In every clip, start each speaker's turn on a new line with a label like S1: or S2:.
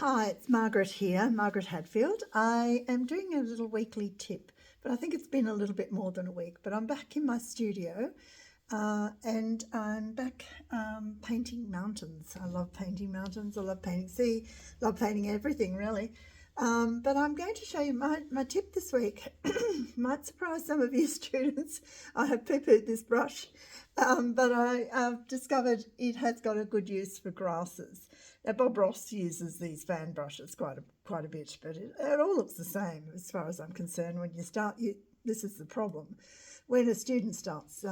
S1: Hi, it's Margaret here, Margaret Hadfield. I am doing a little weekly tip, but I think it's been a little bit more than a week. But I'm back in my studio and I'm back painting mountains. I love painting mountains, I love painting sea, love painting everything really. But I'm going to show you my tip this week. Might surprise some of you students. I have poo-pooed this brush, but I've discovered it has got a good use for grasses. Now, Bob Ross uses these fan brushes quite a bit, but it all looks the same as far as I'm concerned. When you start, this is the problem. When a student starts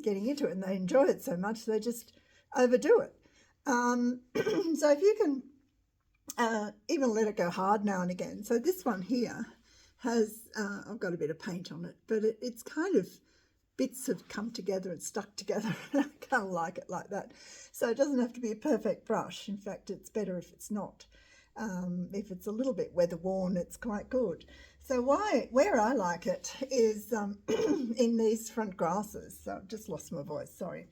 S1: getting into it and they enjoy it so much, they just overdo it. So if you can even let it go hard now and again. So this one here has, I've got a bit of paint on it, but it's kind of, bits have come together and stuck together. I kind of like it like that. So it doesn't have to be a perfect brush. In fact, it's better if it's not. If it's a little bit weather worn, it's quite good. So where I like it is in these front grasses. So I've just lost my voice, sorry.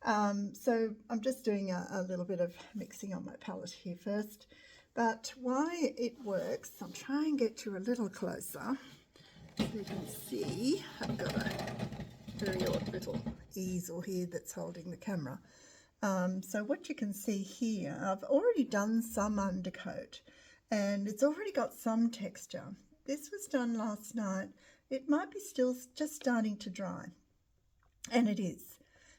S1: So I'm just doing a little bit of mixing on my palette here first. But why it works, I'll try and get you a little closer so you can see. I've got a very odd little easel here that's holding the camera. So what you can see here, I've already done some undercoat and it's already got some texture. This was done last night. It might be still just starting to dry, and it is.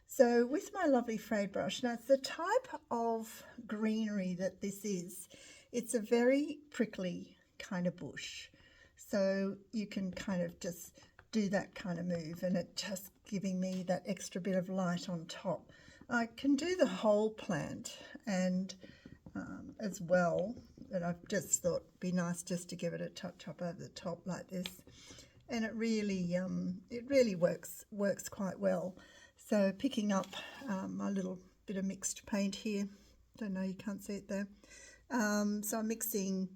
S1: So with my lovely frayed brush, now it's the type of greenery that this is. It's a very prickly kind of bush. So you can kind of just do that kind of move and it just giving me that extra bit of light on top. I can do the whole plant and as well, and I've just thought it'd be nice just to give it a touch up over the top like this, and it really works quite well. So picking up my little bit of mixed paint here, don't know, you can't see it there. So I'm mixing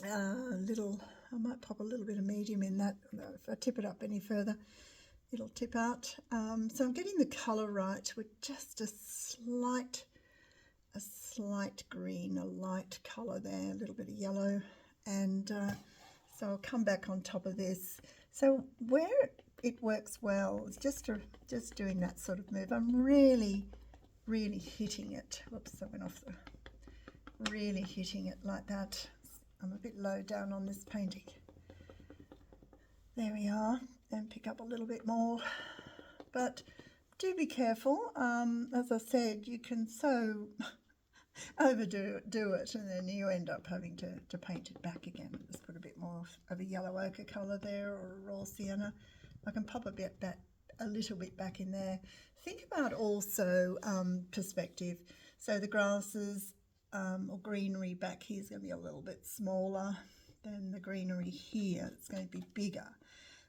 S1: I might pop a little bit of medium in that. If I tip it up any further, it'll tip out. So I'm getting the colour right with just a slight green, a light colour there, a little bit of yellow. And so I'll come back on top of this. So where it works well is just doing that sort of move. I'm really hitting it. Whoops, that went off the... Really hitting it like that. I'm a bit low down on this painting. There we are, and pick up a little bit more. But do be careful. As I said, you can so overdo it and then you end up having to paint it back again. Just put a bit more of a yellow ochre colour there or a raw sienna. I can pop a little bit back in there. Think about also perspective. So the grasses or greenery back here is going to be a little bit smaller than the greenery here. It's going to be bigger.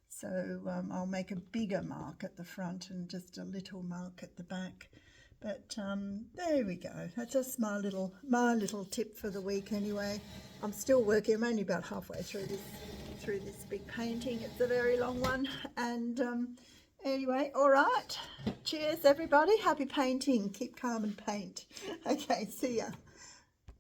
S1: So I'll make a bigger mark at the front and just a little mark at the back. But there we go. That's just my little tip for the week anyway. I'm still working. I'm only about halfway through this big painting. It's a very long one. And anyway, all right. Cheers, everybody. Happy painting. Keep calm and paint. Okay, see ya.